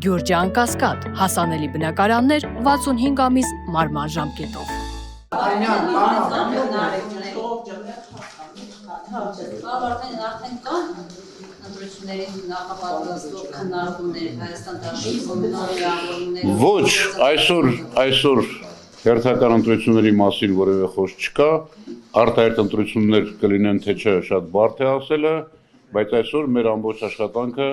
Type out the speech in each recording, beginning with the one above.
Գյուրջան Կասկադ, հասանելի բնակարաններ 65 ամիս մարման ժամկետով։ Ոչ, այսօր հերթական ընտրությունների մասին որևէ խոսք չկա, արտահերթ ընտրություններ կլինեն թե չէ շատ բարդ է ասելը, բայց այսօր մեր ամբողջ աշխատանքը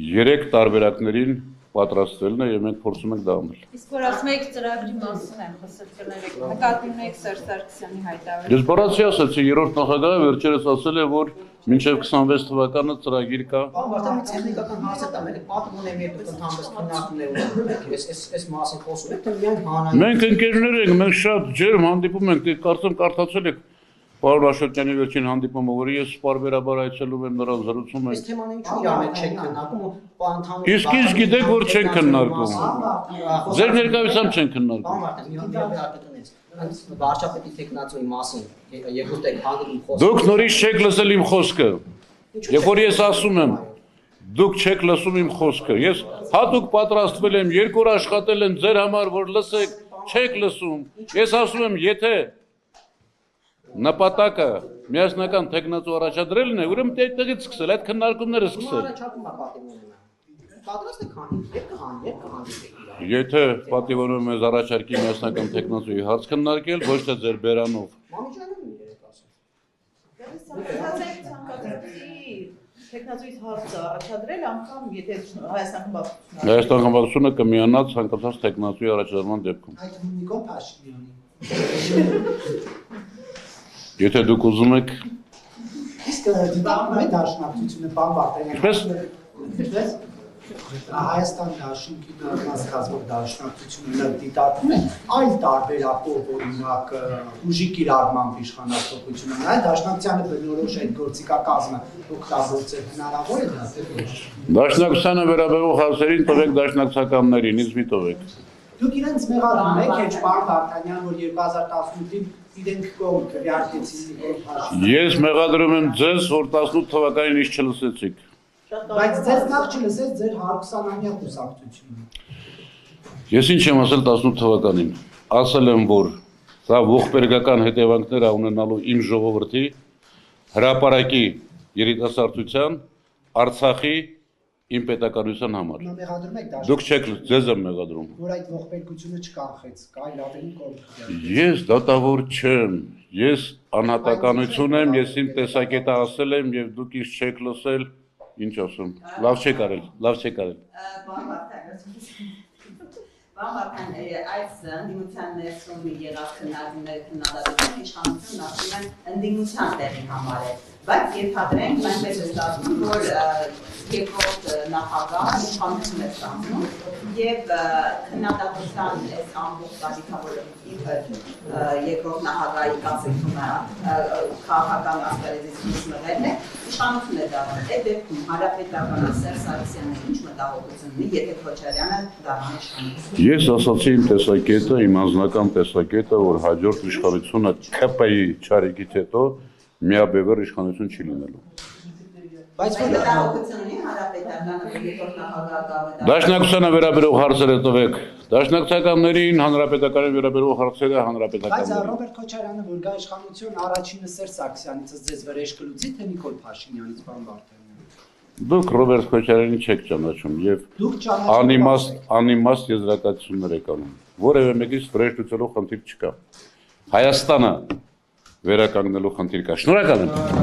3 տարբերակներին պատրաստվելն է եւ մենք փորձում ենք դա անել։ Իսկ որ ասում եք ծրագրի մասին են խոսել նկատի ունեք Սերժ Սարգսյանի հայտարարությունը։ Ես բառացի ասացի, երրորդ նախագահը վերջերս ասել է, որ մինչև 26 թվականը ծրագիր կա։ Արդեն տեխնիկական հարց է տա, մենք պատմում ենք երբ ընդհանրապես քննարկումներ ունենք, այս մասին խոսում ենք, թե միայն հանրային։ Մենք ընկերներ ենք, մենք շատ ջերմ հանդիպում ենք, կարծեմ կարդացել եք Պարոն Աշոտյանի վերջին հանդիպումը, որը ես պարբերաբար այցելում եմ նրան զրուցում եմ։ Այս թեման ինչու իրավունք չեք քննարկում ու ընդհանուր։ Իսկ գիտեք, որ չեն քննարկում։ Ձեր ներկայությամբ չեն քննարկում։ Վարչապետի տեխնացուի մասին եկուտ եք հանդիպում խոսում։ Դուք նորից չեք լսել իմ խոսքը։ Երբ որ ես ասում եմ, դուք չեք լսում իմ խոսքը։ Ես հատուկ պատրաստվել եմ, 2 օր աշխատել եմ ձեր համար, որ լսեք, չեք լսում։ Ես ասում եմ, եթե նպատակը միասնական տեխնացու առաջադրելն է, ուրեմն այդտեղից սկսել, այդ քննարկումները սկսել։ Պատրաստ եք հանդիպել։ Եթե պատիվանում ես առաջարկի միասնական տեխնացուի հարց քննարկել, ոչ թե ձեր բերանով։ Տեխնացուից հարցը առաջադրել անգամ եթե Հայաստան խմբակցությունը Հայաստան խմբակցությունը կմիանա ցանկացած տեխնացուի առաջադրման դեպքում։ Այդ Նիկոլ Փաշինյանի։ Եթե դուք ուզում եք Իսկ դիտարկում եք դաշնակցությունը բան Ինչպես Հայաստան դաշնքի դաշնակցող դաշնակցությունը դիտարկում է այլ տարբերակով օրինակ ուժի կիրառմամբ իշխանապողությունը նա դաշնակցությանը բնորոշ այդ գործիքակազմը օգտագործել հնարավոր է դա թե ոչ Դաշնակցությանը վերաբերող հարցերին տվեք դաշնակցականներին, ինձ մի տվեք։ Դուք իրենց մեղադրում եք հեչ պարոն Վարդանյան որ 2018-ին իրենք կողմ քվեարկեցին Նիկոլ Փաշինյանին Ես մեղադրում եմ ձեզ, որ 18 թվականին ինչ չլսեցիք։ Բայց ձեզ նախ չլսեց ձեր 120-ամյա կուսակցությունը։ Ես ինչ եմ ասել 18 թվականին։ Ասել եմ, որ սա ողբերգական հետևանքներ է ունենալու իմ ժողովրդի, հրապարակի երիտասարդության, Արցախի իմ պետականության համար։ Մեղադրում եք դա։ Դուք չեք ձեզ եմ մեղադրում։ Որ այդ ողբերգությունը չկանխեց, կայլ ավելի կողմ։ Ես դատավոր չեմ։ Ես անհատականություն եմ, ես իմ տեսակետը ասել եմ եւ դուք ինձ չեք լսել։ Ինչ ասում։ Լավ չեք արել, լավ չեք արել։ Բանվարդան այս ընդդիմության ներսում եղած քննարկումների քննադատությունը իշխանությունն ասում են ընդդիմության տեղի համար է, բայց ենթադրենք մենք մեզ ստացվում, որ երկրորդ նախագահը իշխանություն է ստանում եւ քննադատության այս ամբողջ կարիքավորը երկրորդ նախագահի կասեցումը քաղաքական ասպարեզից մղելն է, իշխանություն է դառնում։ Այդ դեպքում հանրապետականը Սերժ Սարգսյանը ինչ մտահոգություն ունի, եթե Քոչարյանը դառնա իշխանություն։ Ես ասացի իմ տեսակետը, իմ անձնական տեսակետը, որ հաջորդ իշխանությունը ԿՊ-ի չարիքից հետո միաբևեռ իշխանություն չի լինելու։ Բայց մտահոգություն ունի հանրապետականը երկրորդ նախագահը։ Դաշնակցությանը վերաբերող հարցերը տվեք դաշնակցականներին, հանրապետականին վերաբերող հարցերը հանրապետականներին։ Բայց Ռոբերտ Քոչարյանը որ գա իշխանություն առաջինը Սերժ Սարգսյանից ձեզ վրեժ կլուծի թե Նիկոլ Փաշինյանից բան Վարդանյան։ Դուք Ռոբերտ Քոչարյանին չեք ճանաչում եւ անիմաստ եզրակացություններ եք անում։ Որևէ մեկից վրեժ լուծելու խնդիր չկա։ Հայաստանը վերականգնելու խնդիր կա։ Շնորհակալ եմ։